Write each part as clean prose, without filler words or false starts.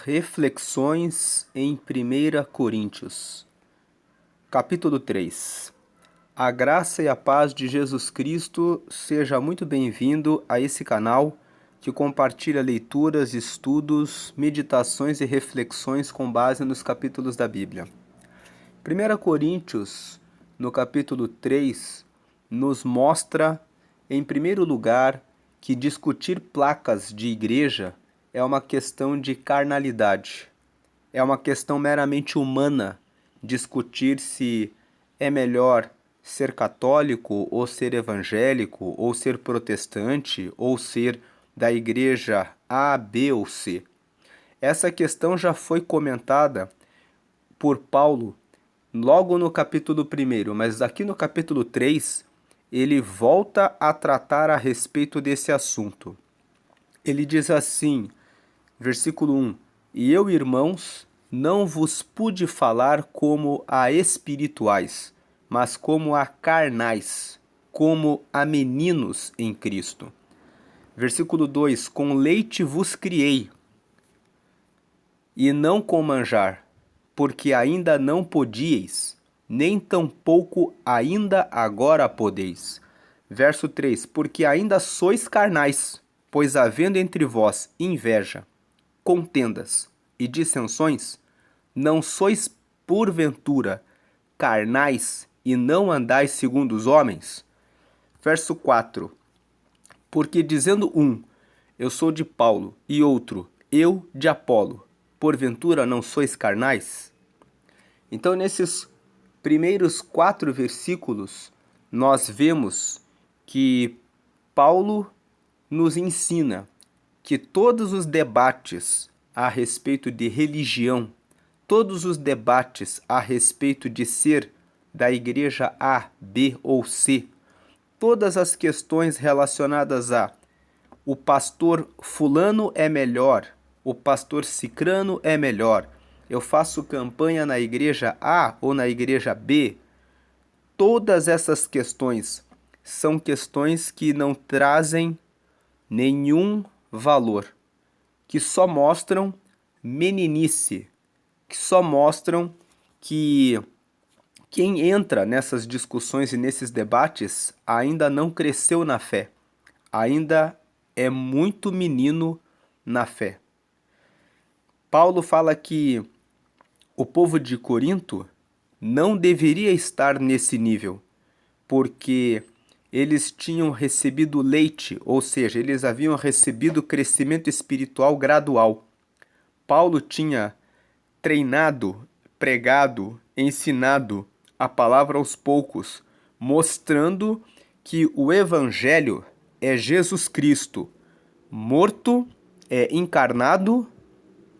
Reflexões em 1 Coríntios, capítulo 3. A graça e a paz de Jesus Cristo seja muito bem-vindo a esse canal que compartilha leituras, estudos, meditações e reflexões com base nos capítulos da Bíblia. 1 Coríntios, no capítulo 3, nos mostra, em primeiro lugar, que discutir placas de igreja é uma questão de carnalidade. É uma questão meramente humana discutir se é melhor ser católico ou ser evangélico, ou ser protestante, ou ser da igreja A, B ou C. Essa questão já foi comentada por Paulo logo no capítulo 1, mas aqui no capítulo 3 ele volta a tratar a respeito desse assunto. Ele diz assim, versículo 1: E eu, irmãos, não vos pude falar como a espirituais, mas como a carnais, como a meninos em Cristo. Versículo 2: Com leite vos criei, e não com manjar, porque ainda não podíeis, nem tampouco ainda agora podeis. Verso 3: Porque ainda sois carnais, pois havendo entre vós inveja, contendas e dissensões, não sois porventura carnais e não andais segundo os homens? Verso 4: Porque dizendo um, eu sou de Paulo, e outro, eu de Apolo, porventura não sois carnais? Então, nesses primeiros 4 versículos, nós vemos que Paulo nos ensina que todos os debates a respeito de religião, todos os debates a respeito de ser da igreja A, B ou C, todas as questões relacionadas a o pastor fulano é melhor, o pastor cicrano é melhor, eu faço campanha na igreja A ou na igreja B, todas essas questões são questões que não trazem nenhum valor, que só mostram meninice, que só mostram que quem entra nessas discussões e nesses debates ainda não cresceu na fé, ainda é muito menino na fé. Paulo fala que o povo de Corinto não deveria estar nesse nível, porque eles tinham recebido leite, ou seja, eles haviam recebido crescimento espiritual gradual. Paulo tinha treinado, pregado, ensinado a palavra aos poucos, mostrando que o Evangelho é Jesus Cristo, encarnado,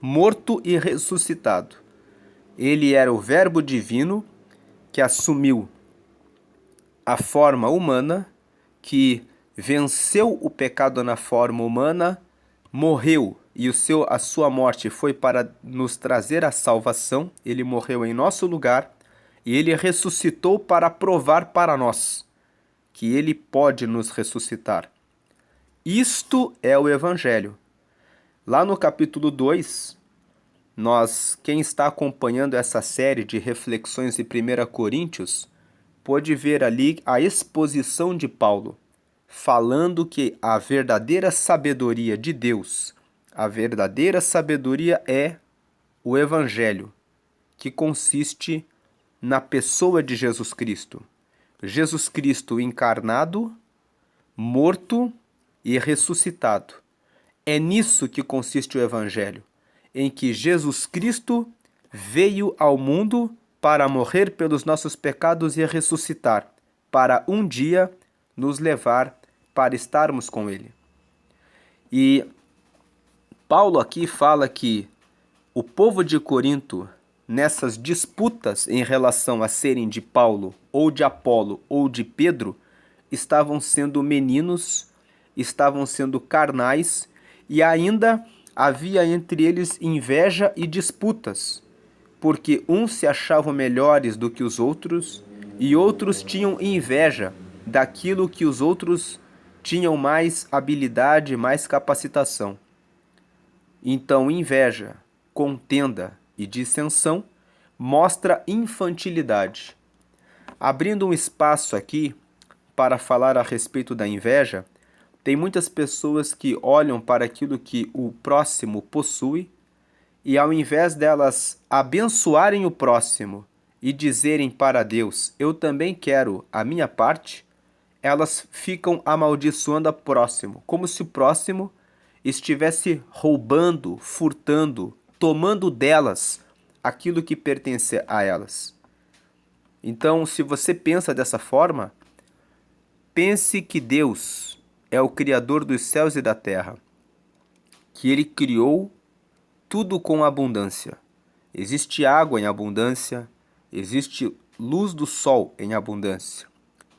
morto e ressuscitado. Ele era o Verbo divino que assumiu a forma humana, que venceu o pecado na forma humana, morreu e a sua morte foi para nos trazer a salvação. Ele morreu em nosso lugar e ele ressuscitou para provar para nós que ele pode nos ressuscitar. Isto é o Evangelho. Lá no capítulo 2, quem está acompanhando essa série de reflexões de 1 Coríntios, pode ver ali a exposição de Paulo, falando que a verdadeira sabedoria de Deus, a verdadeira sabedoria é o Evangelho, que consiste na pessoa de Jesus Cristo. Jesus Cristo encarnado, morto e ressuscitado. É nisso que consiste o Evangelho, em que Jesus Cristo veio ao mundo para morrer pelos nossos pecados e ressuscitar, para um dia nos levar para estarmos com Ele. E Paulo aqui fala que o povo de Corinto, nessas disputas em relação a serem de Paulo, ou de Apolo, ou de Pedro, estavam sendo meninos, estavam sendo carnais, e ainda havia entre eles inveja e disputas, porque uns se achavam melhores do que os outros, e outros tinham inveja daquilo que os outros tinham mais habilidade, mais capacitação. Então, inveja, contenda e dissensão, mostra infantilidade. Abrindo um espaço aqui para falar a respeito da inveja, tem muitas pessoas que olham para aquilo que o próximo possui e, ao invés delas abençoarem o próximo e dizerem para Deus, eu também quero a minha parte, elas ficam amaldiçoando o próximo, como se o próximo estivesse roubando, furtando, tomando delas aquilo que pertence a elas. Então, se você pensa dessa forma, pense que Deus é o Criador dos céus e da terra, que Ele criou tudo com abundância. Existe água em abundância, existe luz do sol em abundância.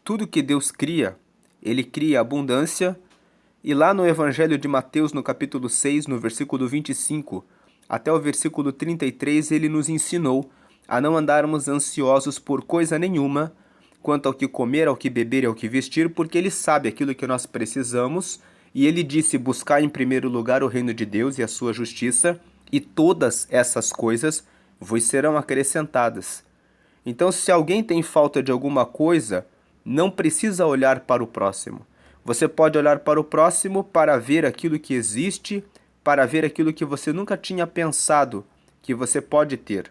Tudo que Deus cria, Ele cria abundância. E lá no Evangelho de Mateus, no capítulo 6, no versículo 25, até o versículo 33, Ele nos ensinou a não andarmos ansiosos por coisa nenhuma, quanto ao que comer, ao que beber e ao que vestir, porque Ele sabe aquilo que nós precisamos, e Ele disse, buscar em primeiro lugar o reino de Deus e a sua justiça, e todas essas coisas vos serão acrescentadas. Então, se alguém tem falta de alguma coisa, não precisa olhar para o próximo. Você pode olhar para o próximo para ver aquilo que existe, para ver aquilo que você nunca tinha pensado que você pode ter.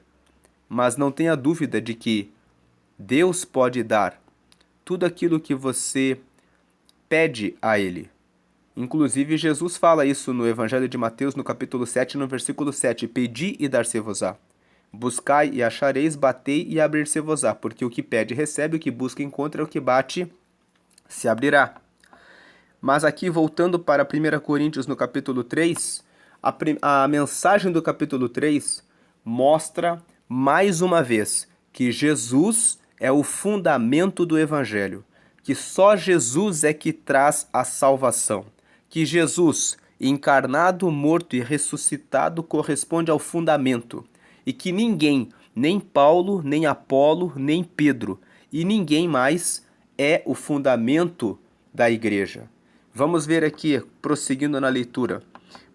Mas não tenha dúvida de que Deus pode dar tudo aquilo que você pede a Ele. Inclusive, Jesus fala isso no Evangelho de Mateus, no capítulo 7, no versículo 7. Pedi e dar-se-vos-á. Buscai e achareis, batei e abrir-se-vos-á. Porque o que pede recebe, o que busca encontra, o que bate se abrirá. Mas aqui, voltando para 1 Coríntios, no capítulo 3, a mensagem do capítulo 3 mostra, mais uma vez, que Jesus é o fundamento do Evangelho, que só Jesus é que traz a salvação, que Jesus, encarnado, morto e ressuscitado, corresponde ao fundamento, e que ninguém, nem Paulo, nem Apolo, nem Pedro, e ninguém mais é o fundamento da igreja. Vamos ver aqui, prosseguindo na leitura.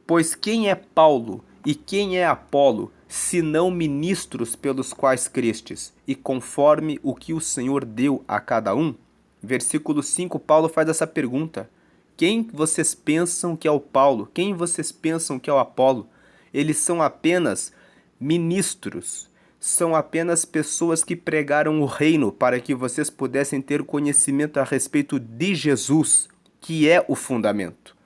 Pois quem é Paulo e quem é Apolo, senão ministros pelos quais crestes, e conforme o que o Senhor deu a cada um? Versículo 5, Paulo faz essa pergunta. Quem vocês pensam que é o Paulo? Quem vocês pensam que é o Apolo? Eles são apenas ministros, são apenas pessoas que pregaram o reino para que vocês pudessem ter conhecimento a respeito de Jesus, que é o fundamento.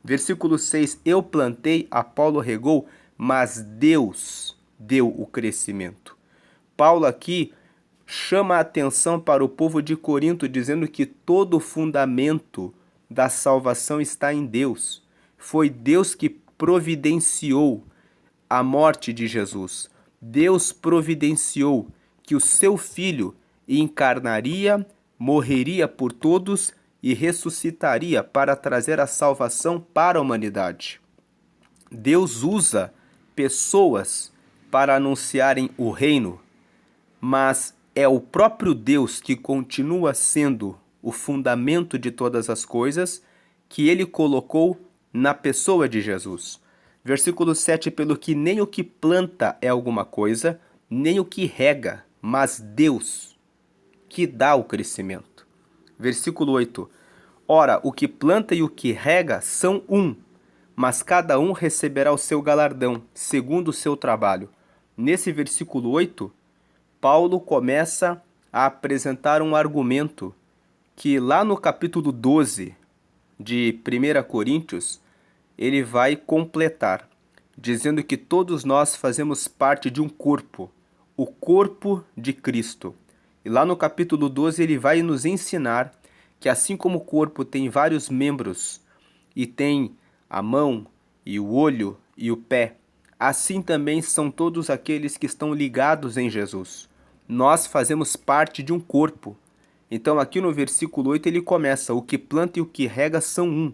Versículo 6, eu plantei, Apolo regou, mas Deus deu o crescimento. Paulo aqui chama a atenção para o povo de Corinto, dizendo que todo o fundamento da salvação está em Deus. Foi Deus que providenciou a morte de Jesus. Deus providenciou que o seu Filho encarnaria, morreria por todos e ressuscitaria para trazer a salvação para a humanidade. Deus usa pessoas para anunciarem o reino, mas é o próprio Deus que continua sendo o fundamento de todas as coisas que Ele colocou na pessoa de Jesus. Versículo 7, pelo que nem o que planta é alguma coisa, nem o que rega, mas Deus que dá o crescimento. Versículo 8, ora, o que planta e o que rega são um, mas cada um receberá o seu galardão, segundo o seu trabalho. Nesse versículo 8, Paulo começa a apresentar um argumento que lá no capítulo 12 de 1 Coríntios, ele vai completar, dizendo que todos nós fazemos parte de um corpo, o corpo de Cristo. E lá no capítulo 12 ele vai nos ensinar que assim como o corpo tem vários membros e tem a mão e o olho e o pé, assim também são todos aqueles que estão ligados em Jesus. Nós fazemos parte de um corpo. Então aqui no versículo 8 ele começa, o que planta e o que rega são um.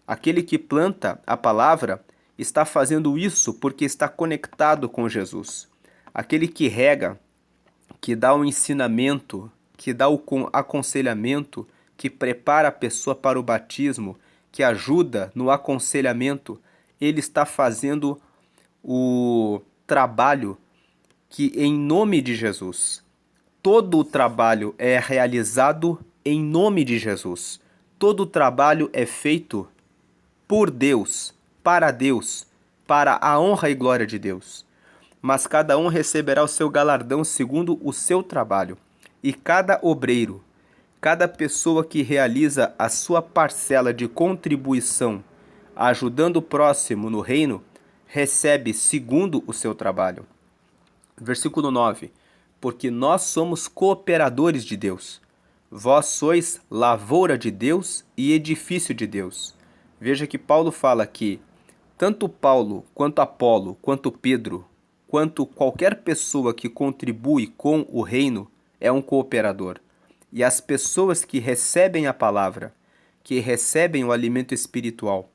Aquele que planta a palavra está fazendo isso porque está conectado com Jesus. Aquele que rega, que dá o ensinamento, que dá o aconselhamento, que prepara a pessoa para o batismo, que ajuda no aconselhamento, ele está fazendo o trabalho que em nome de Jesus. Todo o trabalho é realizado em nome de Jesus. Todo o trabalho é feito por Deus, para a honra e glória de Deus. Mas cada um receberá o seu galardão segundo o seu trabalho. E cada obreiro, cada pessoa que realiza a sua parcela de contribuição, ajudando o próximo no reino, recebe segundo o seu trabalho. Versículo 9. Porque nós somos cooperadores de Deus. Vós sois lavoura de Deus e edifício de Deus. Veja que Paulo fala que tanto Paulo, quanto Apolo, quanto Pedro, quanto qualquer pessoa que contribui com o reino é um cooperador. E as pessoas que recebem a palavra, que recebem o alimento espiritual,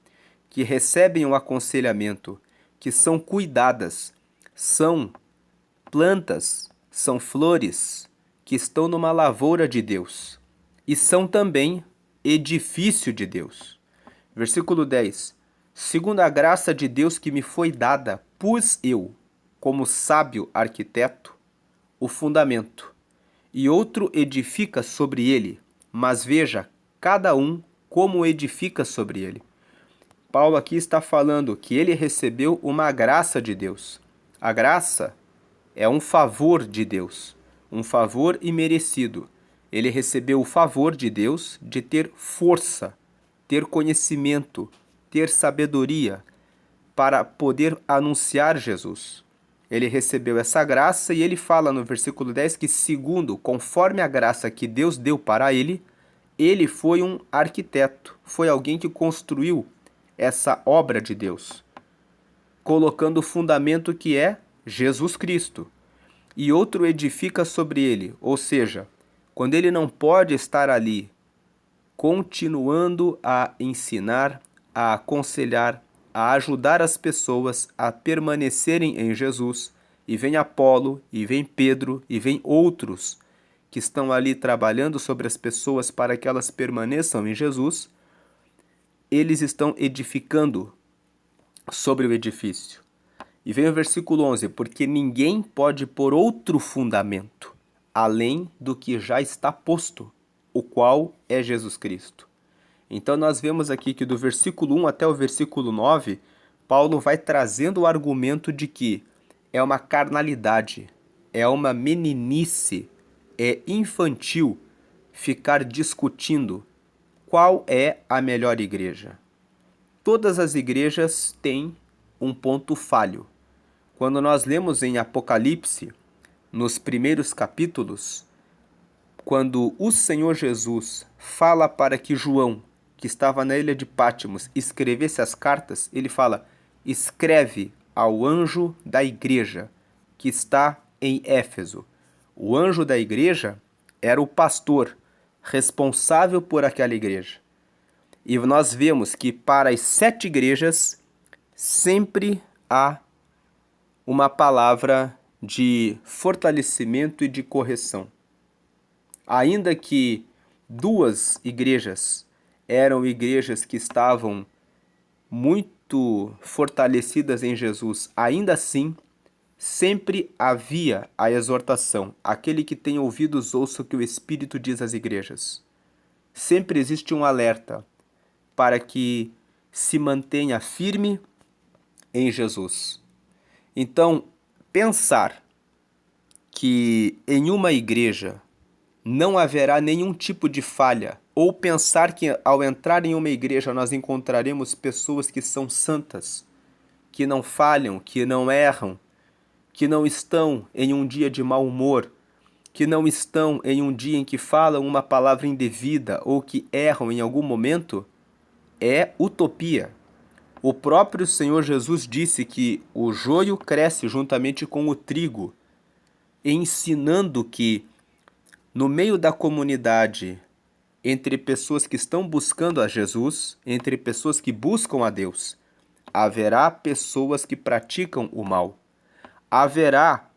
que recebem o aconselhamento, que são cuidadas, são plantas, são flores que estão numa lavoura de Deus e são também edifício de Deus. Versículo 10. Segundo a graça de Deus que me foi dada, pus eu, como sábio arquiteto, o fundamento, e outro edifica sobre ele, mas veja, cada um como edifica sobre ele. Paulo aqui está falando que ele recebeu uma graça de Deus. A graça é um favor de Deus, um favor imerecido. Ele recebeu o favor de Deus de ter força, ter conhecimento, ter sabedoria para poder anunciar Jesus. Ele recebeu essa graça e ele fala no versículo 10 que segundo, conforme a graça que Deus deu para ele foi um arquiteto, foi alguém que construiu essa obra de Deus, colocando o fundamento que é Jesus Cristo. E outro edifica sobre ele, ou seja, quando ele não pode estar ali, continuando a ensinar, a aconselhar, a ajudar as pessoas a permanecerem em Jesus, e vem Apolo, e vem Pedro, e vem outros que estão ali trabalhando sobre as pessoas para que elas permaneçam em Jesus, eles estão edificando sobre o edifício. E vem o versículo 11, porque ninguém pode pôr outro fundamento, além do que já está posto, o qual é Jesus Cristo. Então nós vemos aqui que do versículo 1 até o versículo 9, Paulo vai trazendo o argumento de que é uma carnalidade, é uma meninice, é infantil ficar discutindo qual é a melhor igreja. Todas as igrejas têm um ponto falho. Quando nós lemos em Apocalipse, nos primeiros capítulos, quando o Senhor Jesus fala para que João, que estava na ilha de Patmos, escrevesse as cartas, ele fala: escreve ao anjo da igreja que está em Éfeso. O anjo da igreja era o pastor responsável por aquela igreja. E nós vemos que para as 7 igrejas sempre há uma palavra de fortalecimento e de correção. Ainda que 2 igrejas eram igrejas que estavam muito fortalecidas em Jesus, ainda assim, sempre havia a exortação: aquele que tem ouvidos ouça o que o Espírito diz às igrejas. Sempre existe um alerta para que se mantenha firme em Jesus. Então, pensar que em uma igreja não haverá nenhum tipo de falha, ou pensar que ao entrar em uma igreja nós encontraremos pessoas que são santas, que não falham, que não erram, que não estão em um dia de mau humor, que não estão em um dia em que falam uma palavra indevida ou que erram em algum momento, é utopia. O próprio Senhor Jesus disse que o joio cresce juntamente com o trigo, ensinando que no meio da comunidade, entre pessoas que estão buscando a Jesus, entre pessoas que buscam a Deus, haverá pessoas que praticam o mal. Haverá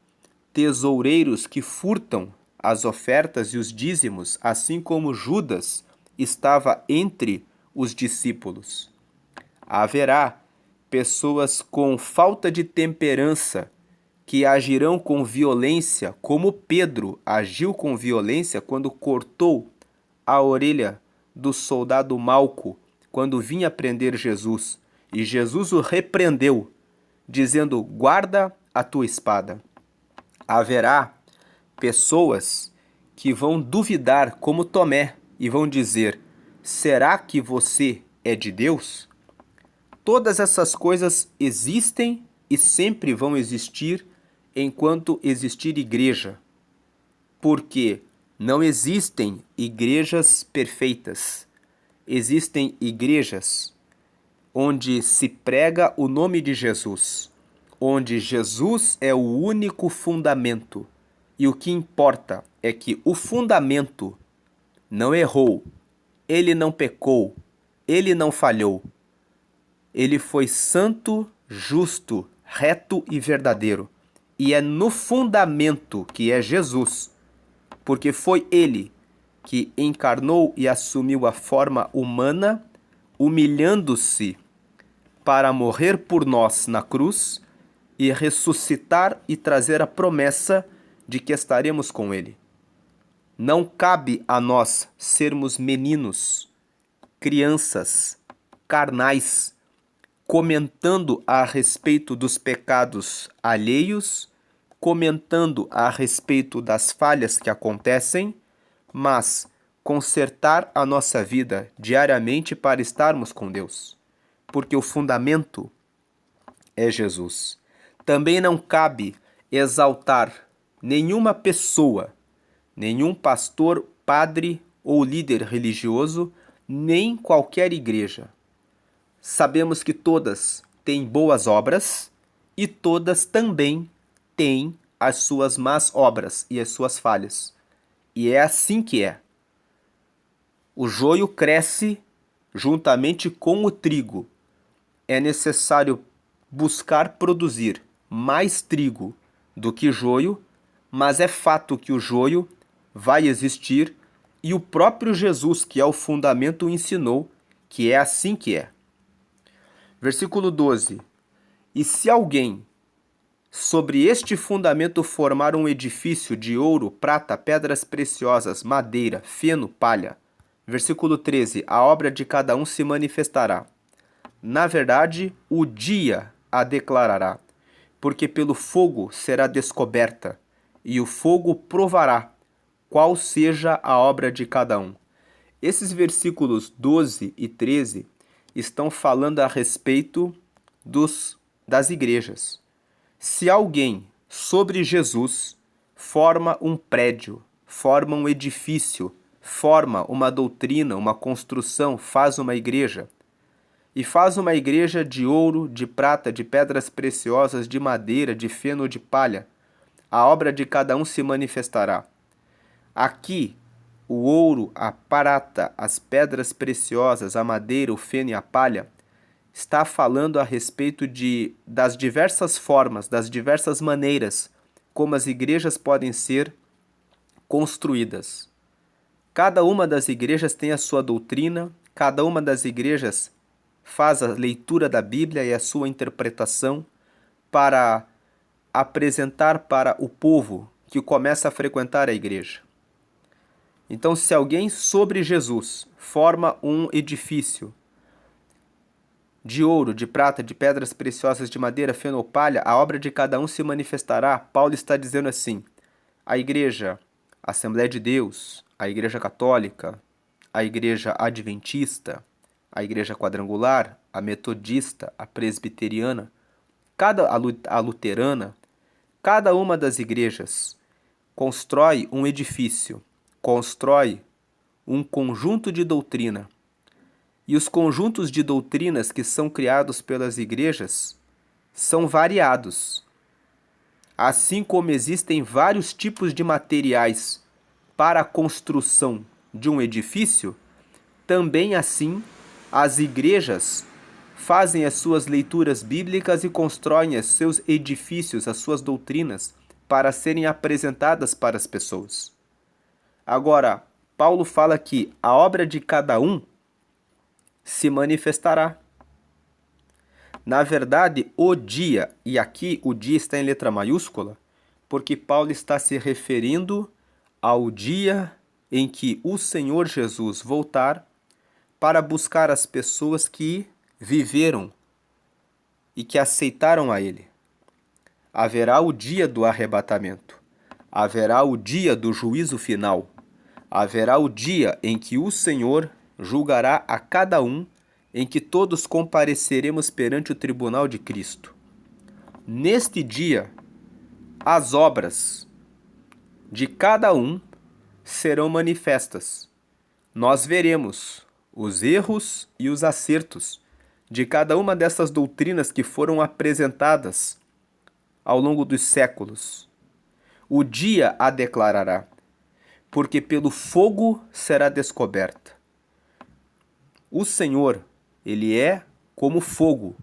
tesoureiros que furtam as ofertas e os dízimos, assim como Judas estava entre os discípulos. Haverá pessoas com falta de temperança, que agirão com violência, como Pedro agiu com violência quando cortou a orelha do soldado Malco, quando vinha prender Jesus. E Jesus o repreendeu, dizendo: guarda a tua espada. Haverá pessoas que vão duvidar, como Tomé, e vão dizer: será que você é de Deus? Todas essas coisas existem e sempre vão existir enquanto existir igreja, porque não existem igrejas perfeitas. Existem igrejas onde se prega o nome de Jesus, onde Jesus é o único fundamento. E o que importa é que o fundamento não errou, ele não pecou, ele não falhou. Ele foi santo, justo, reto e verdadeiro. E é no fundamento que é Jesus, porque foi ele que encarnou e assumiu a forma humana, humilhando-se para morrer por nós na cruz e ressuscitar e trazer a promessa de que estaremos com ele. Não cabe a nós sermos meninos, crianças, carnais, comentando a respeito dos pecados alheios, comentando a respeito das falhas que acontecem, mas consertar a nossa vida diariamente para estarmos com Deus, porque o fundamento é Jesus. Também não cabe exaltar nenhuma pessoa, nenhum pastor, padre ou líder religioso, nem qualquer igreja. Sabemos que todas têm boas obras e todas também têm as suas más obras e as suas falhas. E é assim que é. O joio cresce juntamente com o trigo. É necessário buscar produzir mais trigo do que joio, mas é fato que o joio vai existir e o próprio Jesus, que é o fundamento, ensinou que é assim que é. Versículo 12. E se alguém sobre este fundamento formar um edifício de ouro, prata, pedras preciosas, madeira, feno, palha. Versículo 13. A obra de cada um se manifestará. Na verdade, o dia a declarará, porque pelo fogo será descoberta, e o fogo provará qual seja a obra de cada um. Esses versículos 12 e 13 estão falando a respeito das igrejas. Se alguém sobre Jesus forma um prédio, forma um edifício, forma uma doutrina, uma construção, faz uma igreja, e faz uma igreja de ouro, de prata, de pedras preciosas, de madeira, de feno, de palha, a obra de cada um se manifestará. Aqui, o ouro, a prata, as pedras preciosas, a madeira, o feno e a palha, está falando a respeito das diversas formas, das diversas maneiras como as igrejas podem ser construídas. Cada uma das igrejas tem a sua doutrina, cada uma das igrejas faz a leitura da Bíblia e a sua interpretação para apresentar para o povo que começa a frequentar a igreja. Então, se alguém sobre Jesus forma um edifício de ouro, de prata, de pedras preciosas, de madeira, feno ou palha, a obra de cada um se manifestará. Paulo está dizendo assim: a igreja Assembleia de Deus, a igreja católica, a igreja adventista, a igreja quadrangular, a metodista, a presbiteriana, a luterana, cada uma das igrejas constrói um edifício, constrói um conjunto de doutrina. E os conjuntos de doutrinas que são criados pelas igrejas são variados. Assim como existem vários tipos de materiais para a construção de um edifício, também assim as igrejas fazem as suas leituras bíblicas e constroem os seus edifícios, as suas doutrinas, para serem apresentadas para as pessoas. Agora, Paulo fala que a obra de cada um se manifestará. Na verdade, o dia, e aqui o dia está em letra maiúscula, porque Paulo está se referindo ao dia em que o Senhor Jesus voltar para buscar as pessoas que viveram e que aceitaram a Ele. Haverá o dia do arrebatamento, haverá o dia do juízo final, haverá o dia em que o Senhor julgará a cada um, em que todos compareceremos perante o tribunal de Cristo. Neste dia, as obras de cada um serão manifestas. Nós veremos os erros e os acertos de cada uma dessas doutrinas que foram apresentadas ao longo dos séculos. O dia a declarará, porque pelo fogo será descoberta. O Senhor, Ele é como fogo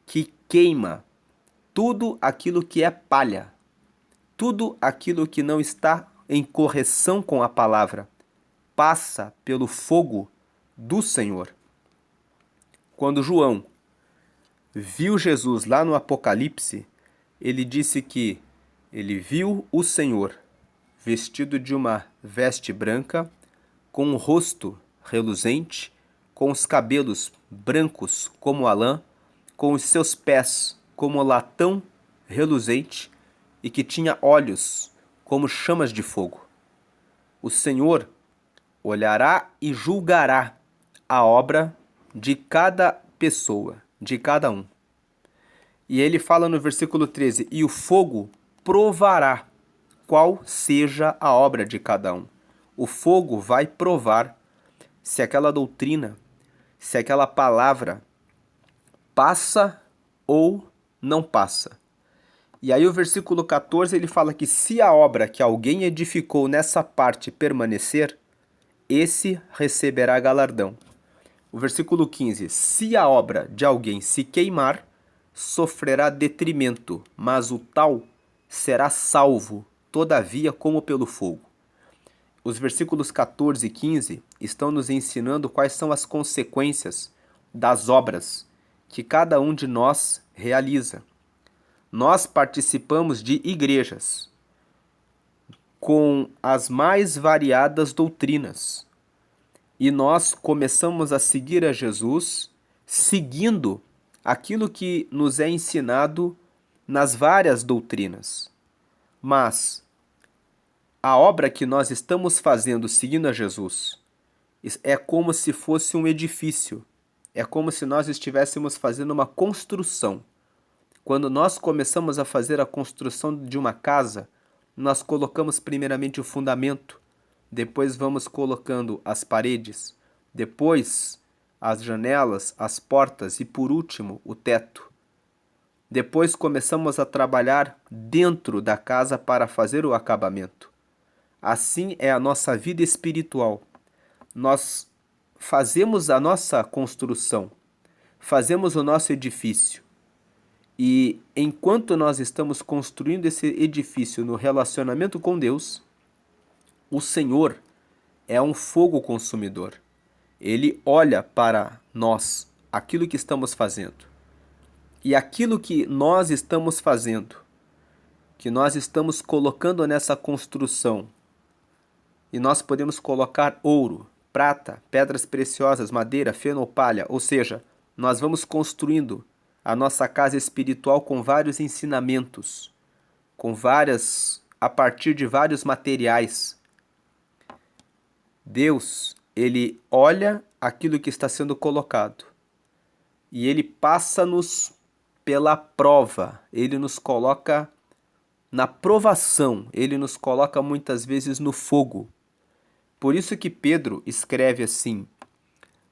que queima tudo aquilo que é palha, tudo aquilo que não está em correção com a palavra, passa pelo fogo do Senhor. Quando João viu Jesus lá no Apocalipse, ele disse que ele viu o Senhor vestido de uma veste branca, com um rosto reluzente, com os cabelos brancos como a lã, com os seus pés como latão reluzente e que tinha olhos como chamas de fogo. O Senhor olhará e julgará a obra de cada pessoa, de cada um. E ele fala no versículo 13, e o fogo provará qual seja a obra de cada um. O fogo vai provar se aquela doutrina, se aquela palavra passa ou não passa. E aí o versículo 14 ele fala que se a obra que alguém edificou nessa parte permanecer, esse receberá galardão. O versículo 15, se a obra de alguém se queimar, sofrerá detrimento, mas o tal será salvo, todavia como pelo fogo. Os versículos 14 e 15 estão nos ensinando quais são as consequências das obras que cada um de nós realiza. Nós participamos de igrejas com as mais variadas doutrinas e nós começamos a seguir a Jesus seguindo aquilo que nos é ensinado nas várias doutrinas. Mas a obra que nós estamos fazendo seguindo a Jesus é como se fosse um edifício. É como se nós estivéssemos fazendo uma construção. Quando nós começamos a fazer a construção de uma casa, nós colocamos primeiramente o fundamento, depois vamos colocando as paredes, depois as janelas, as portas e por último o teto. Depois começamos a trabalhar dentro da casa para fazer o acabamento. Assim é a nossa vida espiritual. Nós fazemos a nossa construção, fazemos o nosso edifício. E enquanto nós estamos construindo esse edifício no relacionamento com Deus, o Senhor é um fogo consumidor. Ele olha para nós, aquilo que estamos fazendo. E aquilo que nós estamos fazendo, que nós estamos colocando nessa construção, e nós podemos colocar ouro, prata, pedras preciosas, madeira, feno ou palha, ou seja, nós vamos construindo a nossa casa espiritual com vários ensinamentos, a partir de vários materiais. Deus, ele olha aquilo que está sendo colocado e ele passa-nos pela prova, ele nos coloca na provação, ele nos coloca muitas vezes no fogo. Por isso que Pedro escreve assim: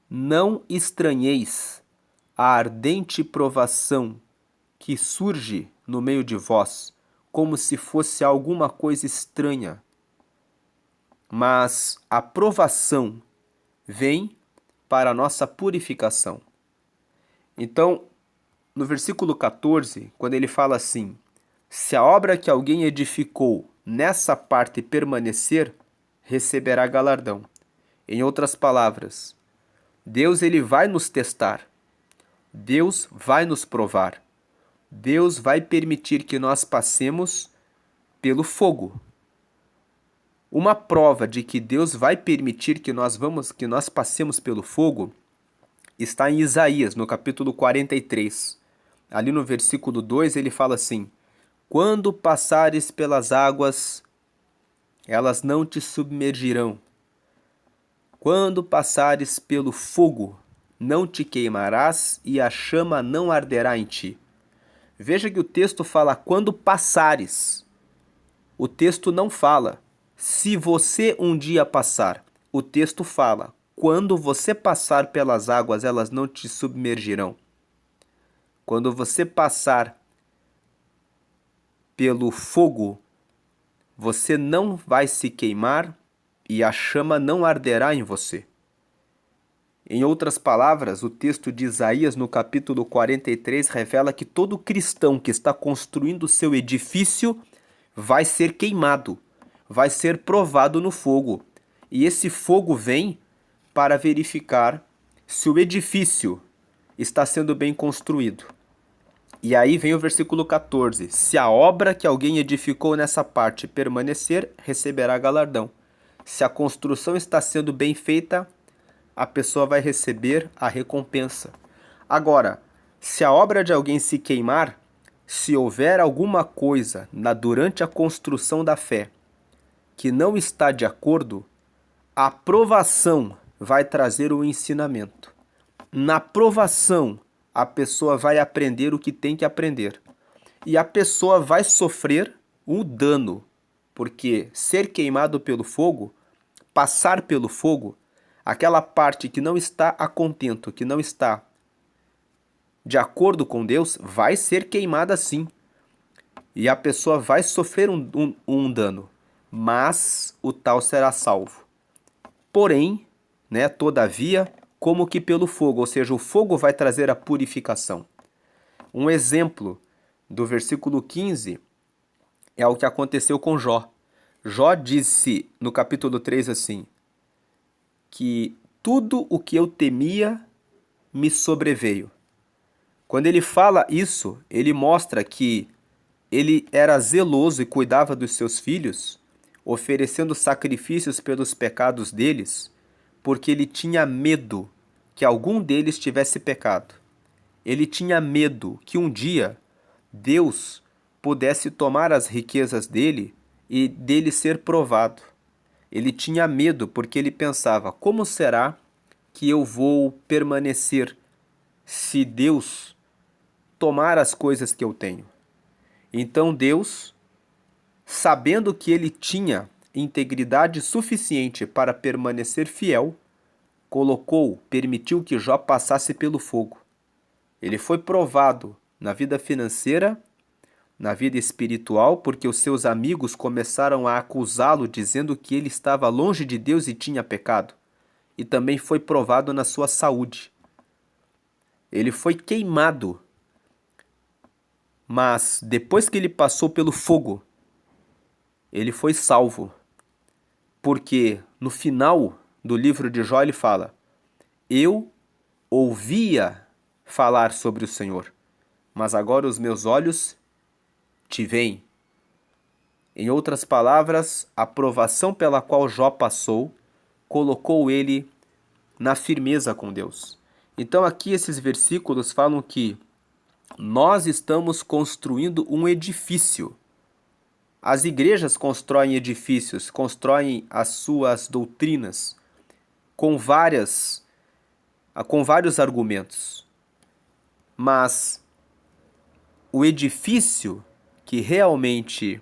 não estranheis a ardente provação que surge no meio de vós, como se fosse alguma coisa estranha. Mas a provação vem para a nossa purificação. Então, no versículo 14, quando ele fala assim: se a obra que alguém edificou nessa parte permanecer, receberá galardão. Em outras palavras, Deus ele vai nos testar. Deus vai nos provar. Deus vai permitir que nós passemos pelo fogo. Uma prova de que Deus vai permitir que nós passemos pelo fogo está em Isaías, no capítulo 43. Ali no versículo 2 ele fala assim: quando passares pelas águas, elas não te submergirão. Quando passares pelo fogo, não te queimarás e a chama não arderá em ti. Veja que o texto fala quando passares. O texto não fala se você um dia passar. O texto fala quando você passar pelas águas, elas não te submergirão. Quando você passar pelo fogo, você não vai se queimar e a chama não arderá em você. Em outras palavras, o texto de Isaías, no capítulo 43, revela que todo cristão que está construindo seu edifício vai ser queimado, vai ser provado no fogo. E esse fogo vem para verificar se o edifício está sendo bem construído. E aí vem o versículo 14. Se a obra que alguém edificou nessa parte permanecer, receberá galardão. Se a construção está sendo bem feita, a pessoa vai receber a recompensa. Agora, se a obra de alguém se queimar, se houver alguma coisa durante a construção da fé que não está de acordo, a provação vai trazer o ensinamento. Na provação, a pessoa vai aprender o que tem que aprender. E a pessoa vai sofrer um dano, porque ser queimado pelo fogo, passar pelo fogo, aquela parte que não está a contento, que não está de acordo com Deus, vai ser queimada sim. E a pessoa vai sofrer um dano, mas o tal será salvo. Porém, todavia, como que pelo fogo, ou seja, o fogo vai trazer a purificação. Um exemplo do versículo 15 é o que aconteceu com Jó. Jó disse no capítulo 3 assim, que tudo o que eu temia me sobreveio. Quando ele fala isso, ele mostra que ele era zeloso e cuidava dos seus filhos, oferecendo sacrifícios pelos pecados deles, porque ele tinha medo que algum deles tivesse pecado. Ele tinha medo que um dia Deus pudesse tomar as riquezas dele e dele ser provado. Ele tinha medo porque ele pensava, como será que eu vou permanecer se Deus tomar as coisas que eu tenho? Então Deus, sabendo que ele tinha integridade suficiente para permanecer fiel, permitiu que Jó passasse pelo fogo. Ele foi provado na vida financeira, na vida espiritual, porque os seus amigos começaram a acusá-lo, dizendo que ele estava longe de Deus e tinha pecado. E também foi provado na sua saúde. Ele foi queimado. Mas depois que ele passou pelo fogo, ele foi salvo. Porque no final do livro de Jó ele fala: eu ouvia falar sobre o Senhor, mas agora os meus olhos te veem. Em outras palavras, a provação pela qual Jó passou colocou ele na firmeza com Deus. Então aqui esses versículos falam que nós estamos construindo um edifício. As igrejas constroem edifícios, constroem as suas doutrinas com vários argumentos. Mas o edifício que realmente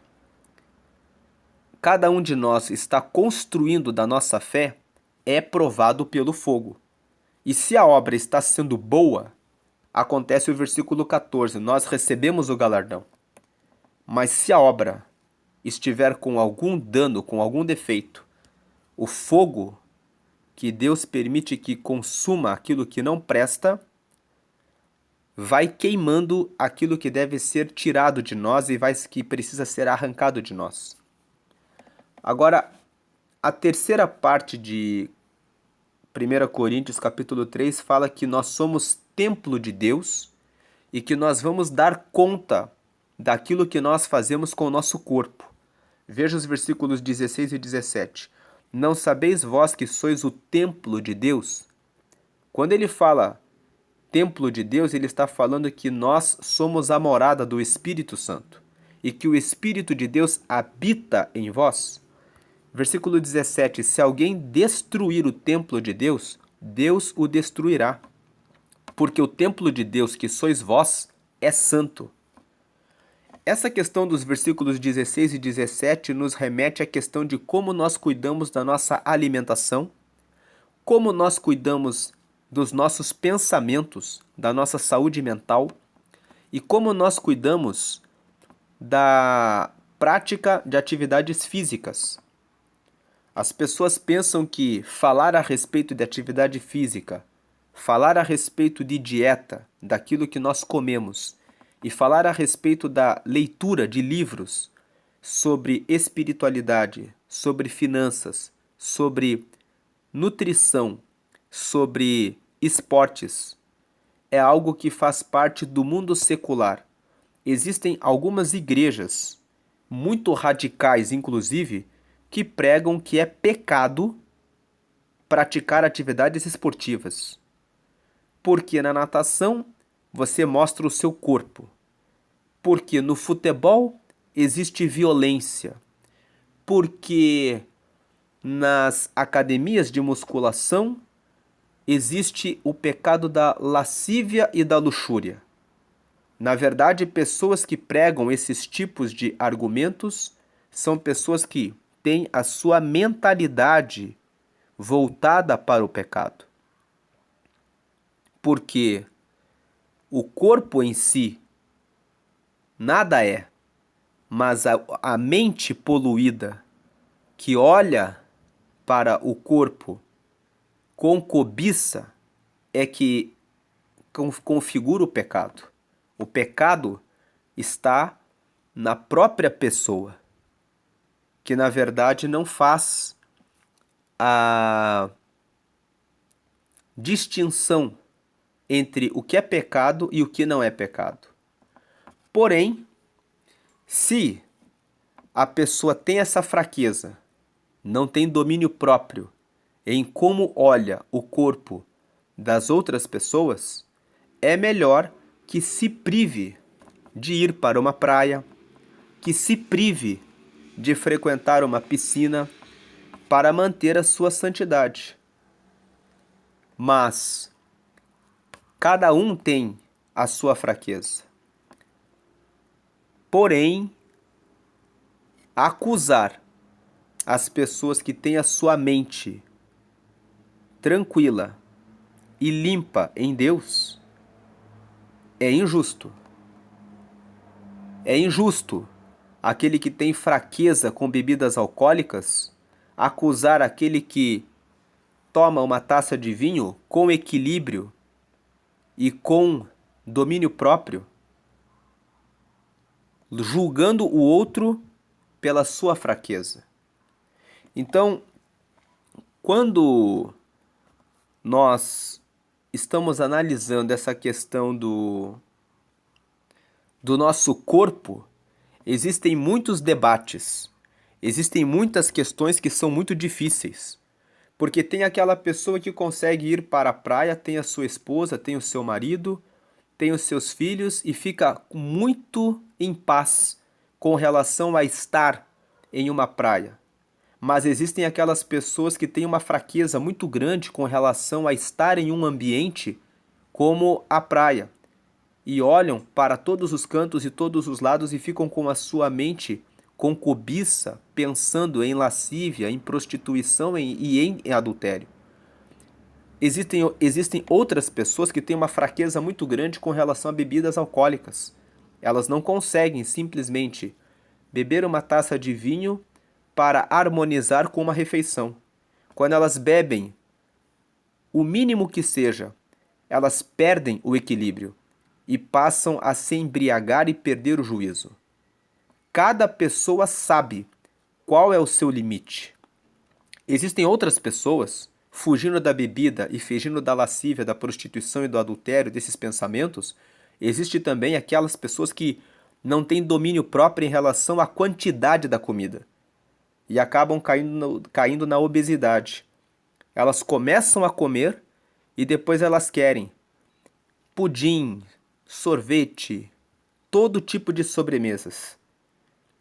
cada um de nós está construindo da nossa fé é provado pelo fogo. E se a obra está sendo boa, acontece o versículo 14, nós recebemos o galardão. Mas se a obra estiver com algum dano, com algum defeito, o fogo que Deus permite que consuma aquilo que não presta, vai queimando aquilo que deve ser tirado de nós e que precisa ser arrancado de nós. Agora, a terceira parte de 1 Coríntios capítulo 3 fala que nós somos templo de Deus e que nós vamos dar conta daquilo que nós fazemos com o nosso corpo. Veja os versículos 16 e 17. Não sabeis vós que sois o templo de Deus? Quando ele fala templo de Deus, ele está falando que nós somos a morada do Espírito Santo e que o Espírito de Deus habita em vós. Versículo 17: se alguém destruir o templo de Deus, Deus o destruirá, porque o templo de Deus que sois vós é santo. Essa questão dos versículos 16 e 17 nos remete à questão de como nós cuidamos da nossa alimentação, como nós cuidamos dos nossos pensamentos, da nossa saúde mental e como nós cuidamos da prática de atividades físicas. As pessoas pensam que falar a respeito de atividade física, falar a respeito de dieta, daquilo que nós comemos, e falar a respeito da leitura de livros sobre espiritualidade, sobre finanças, sobre nutrição, sobre esportes, é algo que faz parte do mundo secular. Existem algumas igrejas, muito radicais inclusive, que pregam que é pecado praticar atividades esportivas. Porque na natação você mostra o seu corpo. Porque no futebol existe violência. Porque nas academias de musculação existe o pecado da lascívia e da luxúria. Na verdade, pessoas que pregam esses tipos de argumentos são pessoas que têm a sua mentalidade voltada para o pecado. Porque o corpo em si nada é, mas a mente poluída que olha para o corpo com cobiça é que configura o pecado. O pecado está na própria pessoa, que na verdade não faz a distinção entre o que é pecado e o que não é pecado. Porém, se a pessoa tem essa fraqueza, não tem domínio próprio em como olha o corpo das outras pessoas, é melhor que se prive de ir para uma praia, que se prive de frequentar uma piscina para manter a sua santidade. Mas cada um tem a sua fraqueza. Porém, acusar as pessoas que têm a sua mente tranquila e limpa em Deus é injusto. É injusto aquele que tem fraqueza com bebidas alcoólicas acusar aquele que toma uma taça de vinho com equilíbrio e com domínio próprio, julgando o outro pela sua fraqueza. Então, quando nós estamos analisando essa questão do nosso corpo, existem muitos debates, existem muitas questões que são muito difíceis. Porque tem aquela pessoa que consegue ir para a praia, tem a sua esposa, tem o seu marido, tem os seus filhos e fica muito em paz com relação a estar em uma praia. Mas existem aquelas pessoas que têm uma fraqueza muito grande com relação a estar em um ambiente como a praia. E olham para todos os cantos e todos os lados e ficam com a sua mente com cobiça, pensando em lascívia, em prostituição e em adultério. Existem outras pessoas que têm uma fraqueza muito grande com relação a bebidas alcoólicas. Elas não conseguem simplesmente beber uma taça de vinho para harmonizar com uma refeição. Quando elas bebem o mínimo que seja, elas perdem o equilíbrio e passam a se embriagar e perder o juízo. Cada pessoa sabe qual é o seu limite. Existem outras pessoas fugindo da bebida e fugindo da lascívia, da prostituição e do adultério, desses pensamentos, existe também aquelas pessoas que não têm domínio próprio em relação à quantidade da comida e acabam caindo na obesidade. Elas começam a comer e depois elas querem pudim, sorvete, todo tipo de sobremesas.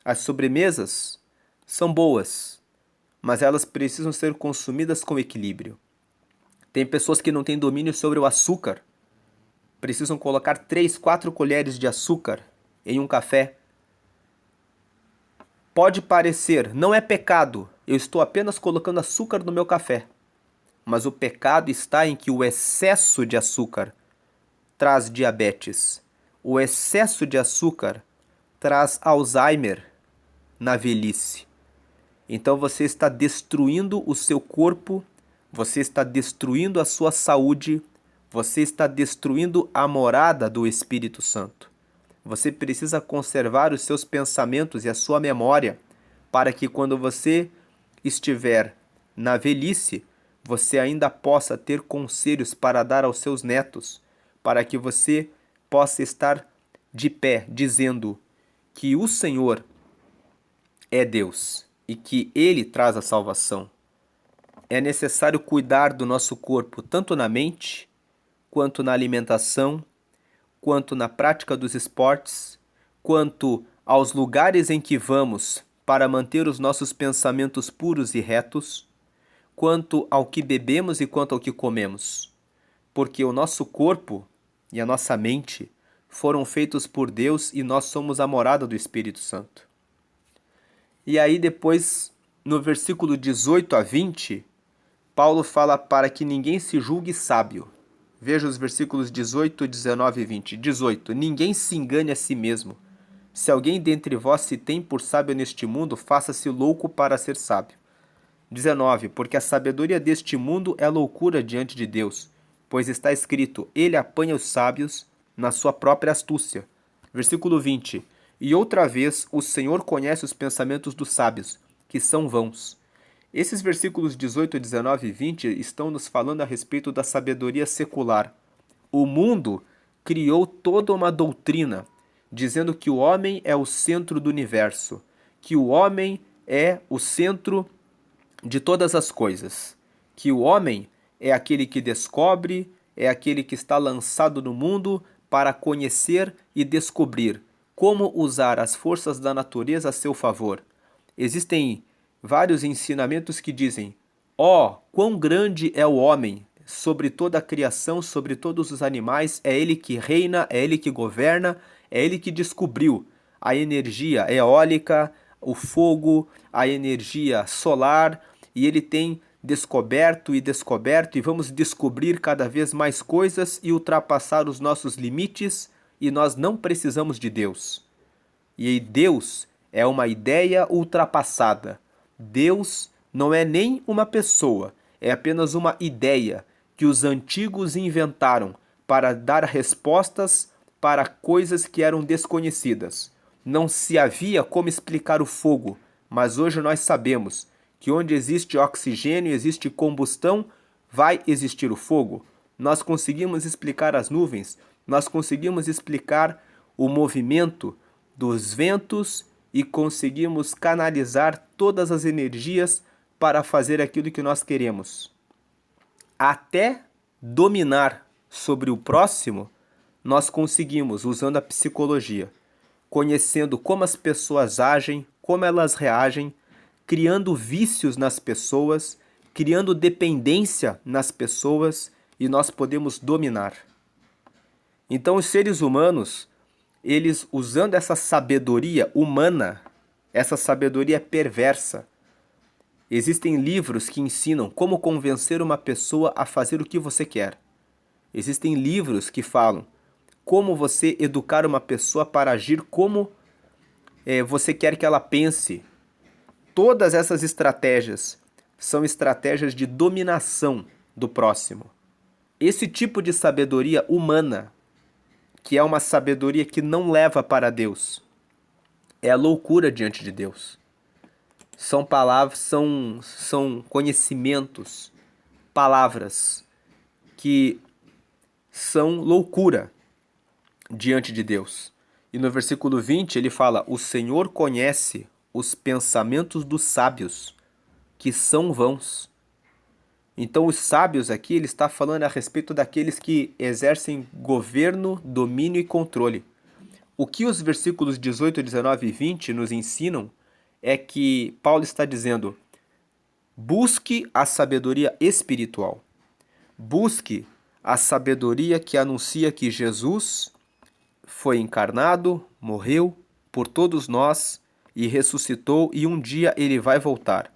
As sobremesas são boas, mas elas precisam ser consumidas com equilíbrio. Tem pessoas que não têm domínio sobre o açúcar, precisam colocar 3, 4 colheres de açúcar em um café. Pode parecer, não é pecado, eu estou apenas colocando açúcar no meu café. Mas o pecado está em que o excesso de açúcar traz diabetes. O excesso de açúcar traz Alzheimer na velhice. Então você está destruindo o seu corpo, você está destruindo a sua saúde, você está destruindo a morada do Espírito Santo. Você precisa conservar os seus pensamentos e a sua memória para que quando você estiver na velhice, você ainda possa ter conselhos para dar aos seus netos, para que você possa estar de pé, dizendo que o Senhor é Deus e que Ele traz a salvação. É necessário cuidar do nosso corpo, tanto na mente, quanto na alimentação, quanto na prática dos esportes, quanto aos lugares em que vamos para manter os nossos pensamentos puros e retos, quanto ao que bebemos e quanto ao que comemos. Porque o nosso corpo e a nossa mente foram feitos por Deus e nós somos a morada do Espírito Santo. E aí depois, no versículo 18 a 20, Paulo fala para que ninguém se julgue sábio. Veja os versículos 18, 19 e 20. 18. Ninguém se engane a si mesmo. Se alguém dentre vós se tem por sábio neste mundo, faça-se louco para ser sábio. 19. Porque a sabedoria deste mundo é loucura diante de Deus, pois está escrito, ele apanha os sábios na sua própria astúcia. Versículo 20. E outra vez, o Senhor conhece os pensamentos dos sábios, que são vãos. Esses versículos 18, 19 e 20 estão nos falando a respeito da sabedoria secular. O mundo criou toda uma doutrina, dizendo que o homem é o centro do universo, que o homem é o centro de todas as coisas, que o homem é aquele que descobre, é aquele que está lançado no mundo para conhecer e descobrir como usar as forças da natureza a seu favor. Existem vários ensinamentos que dizem: ó, quão grande é o homem sobre toda a criação, sobre todos os animais, é ele que reina, é ele que governa, é ele que descobriu a energia eólica, o fogo, a energia solar, e ele tem descoberto e vamos descobrir cada vez mais coisas e ultrapassar os nossos limites, e nós não precisamos de Deus. E Deus é uma ideia ultrapassada. Deus não é nem uma pessoa, é apenas uma ideia que os antigos inventaram para dar respostas para coisas que eram desconhecidas. Não se havia como explicar o fogo, mas hoje nós sabemos que onde existe oxigênio, existe combustão, vai existir o fogo. Nós conseguimos explicar as nuvens, nós conseguimos explicar o movimento dos ventos e conseguimos canalizar todas as energias para fazer aquilo que nós queremos. Até dominar sobre o próximo, nós conseguimos usando a psicologia, conhecendo como as pessoas agem, como elas reagem, criando vícios nas pessoas, criando dependência nas pessoas, e nós podemos dominar. Então os seres humanos, eles usando essa sabedoria humana, essa sabedoria perversa, existem livros que ensinam como convencer uma pessoa a fazer o que você quer. Existem livros que falam como você educar uma pessoa para agir como você quer que ela pense. Todas essas estratégias são estratégias de dominação do próximo. Esse tipo de sabedoria humana, que é uma sabedoria que não leva para Deus, é a loucura diante de Deus. São palavras, são conhecimentos palavras que são loucura diante de Deus. E no versículo 20 ele fala: o Senhor conhece os pensamentos dos sábios, que são vãos. Então os sábios aqui, ele está falando a respeito daqueles que exercem governo, domínio e controle. O que os versículos 18, 19 e 20 nos ensinam é que Paulo está dizendo: busque a sabedoria espiritual. Busque a sabedoria que anuncia que Jesus foi encarnado, morreu por todos nós e ressuscitou, e um dia ele vai voltar.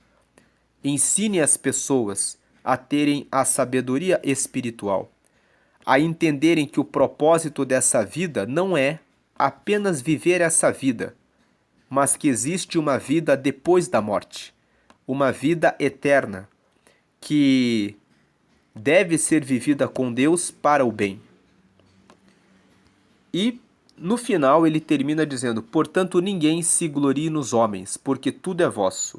Ensine as pessoas a terem a sabedoria espiritual, a entenderem que o propósito dessa vida não é apenas viver essa vida, mas que existe uma vida depois da morte, uma vida eterna, que deve ser vivida com Deus para o bem. E no final ele termina dizendo: portanto ninguém se glorie nos homens, porque tudo é vosso.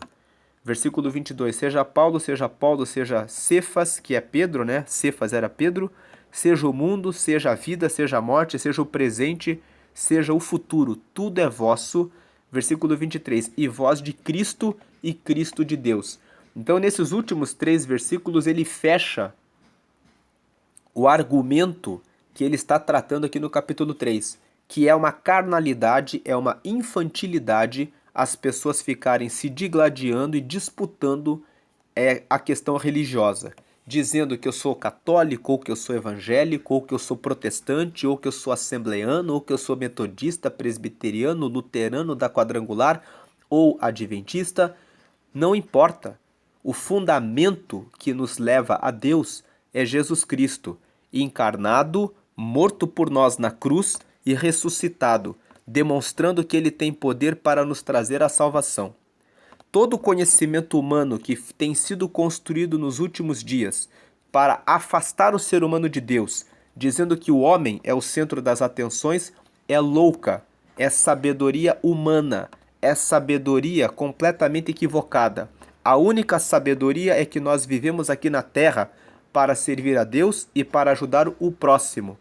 Versículo 22, seja Paulo, seja Cefas, que é Pedro, né? Cefas era Pedro, seja o mundo, seja a vida, seja a morte, seja o presente, seja o futuro, tudo é vosso. Versículo 23, e vós de Cristo e Cristo de Deus. Então, nesses últimos 3 versículos, ele fecha o argumento que ele está tratando aqui no capítulo 3, que é uma carnalidade, é uma infantilidade, as pessoas ficarem se digladiando e disputando a questão religiosa, dizendo que eu sou católico, ou que eu sou evangélico, ou que eu sou protestante, ou que eu sou assembleano, ou que eu sou metodista, presbiteriano, luterano da quadrangular, ou adventista. Não importa. O fundamento que nos leva a Deus é Jesus Cristo, encarnado, morto por nós na cruz e ressuscitado, demonstrando que ele tem poder para nos trazer a salvação. Todo o conhecimento humano que tem sido construído nos últimos dias para afastar o ser humano de Deus, dizendo que o homem é o centro das atenções, é louca, é sabedoria humana, é sabedoria completamente equivocada. A única sabedoria é que nós vivemos aqui na terra para servir a Deus e para ajudar o próximo,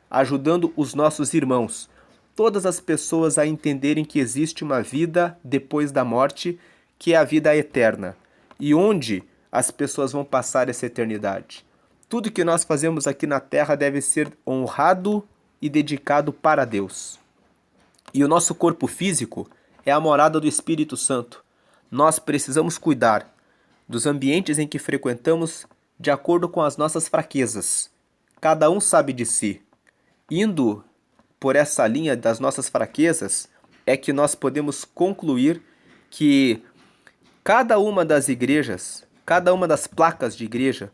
ajudando os nossos irmãos. Todas as pessoas a entenderem que existe uma vida depois da morte, que é a vida eterna, e onde as pessoas vão passar essa eternidade. Tudo que nós fazemos aqui na terra deve ser honrado e dedicado para Deus. E o nosso corpo físico é a morada do Espírito Santo. Nós precisamos cuidar dos ambientes em que frequentamos de acordo com as nossas fraquezas. Cada um sabe de si. Indo por essa linha das nossas fraquezas, é que nós podemos concluir que cada uma das igrejas, cada uma das placas de igreja,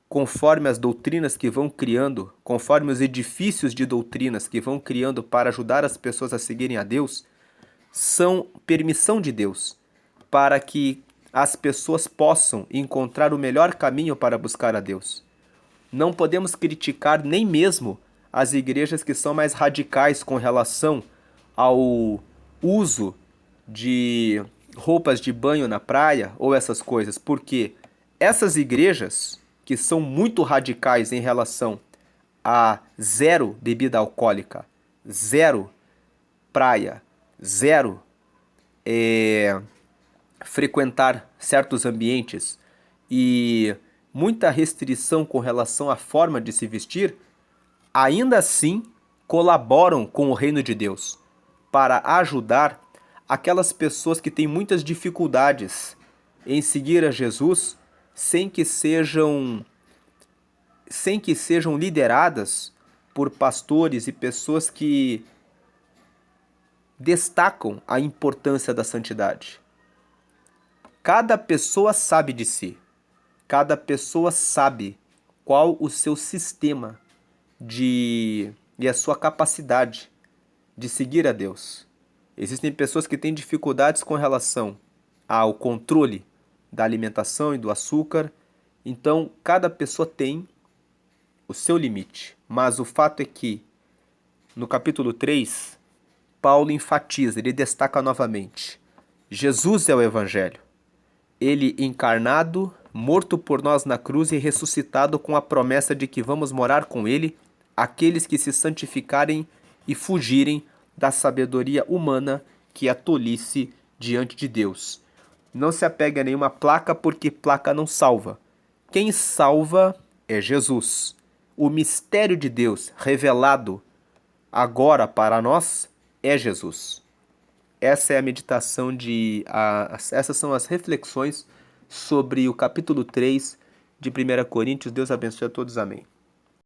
conforme as doutrinas que vão criando, conforme os edifícios de doutrinas que vão criando para ajudar as pessoas a seguirem a Deus, são permissão de Deus para que as pessoas possam encontrar o melhor caminho para buscar a Deus. Não podemos criticar nem mesmo as igrejas que são mais radicais com relação ao uso de roupas de banho na praia ou essas coisas, porque essas igrejas que são muito radicais em relação a zero bebida alcoólica, zero praia, zero frequentar certos ambientes e muita restrição com relação à forma de se vestir, ainda assim colaboram com o reino de Deus para ajudar aquelas pessoas que têm muitas dificuldades em seguir a Jesus sem que sejam lideradas por pastores e pessoas que destacam a importância da santidade. Cada pessoa sabe de si. Cada pessoa sabe qual o seu sistema e a sua capacidade de seguir a Deus. Existem pessoas que têm dificuldades com relação ao controle da alimentação e do açúcar. Então, cada pessoa tem o seu limite. Mas o fato é que, no capítulo 3, Paulo enfatiza, ele destaca novamente: Jesus é o Evangelho. Ele encarnado, morto por nós na cruz e ressuscitado com a promessa de que vamos morar com Ele, aqueles que se santificarem e fugirem da sabedoria humana, que é a tolice diante de Deus. Não se apegue a nenhuma placa, porque placa não salva. Quem salva é Jesus. O mistério de Deus revelado agora para nós é Jesus. Essa é a meditação essas são as reflexões sobre o capítulo 3 de 1 Coríntios. Deus abençoe a todos. Amém.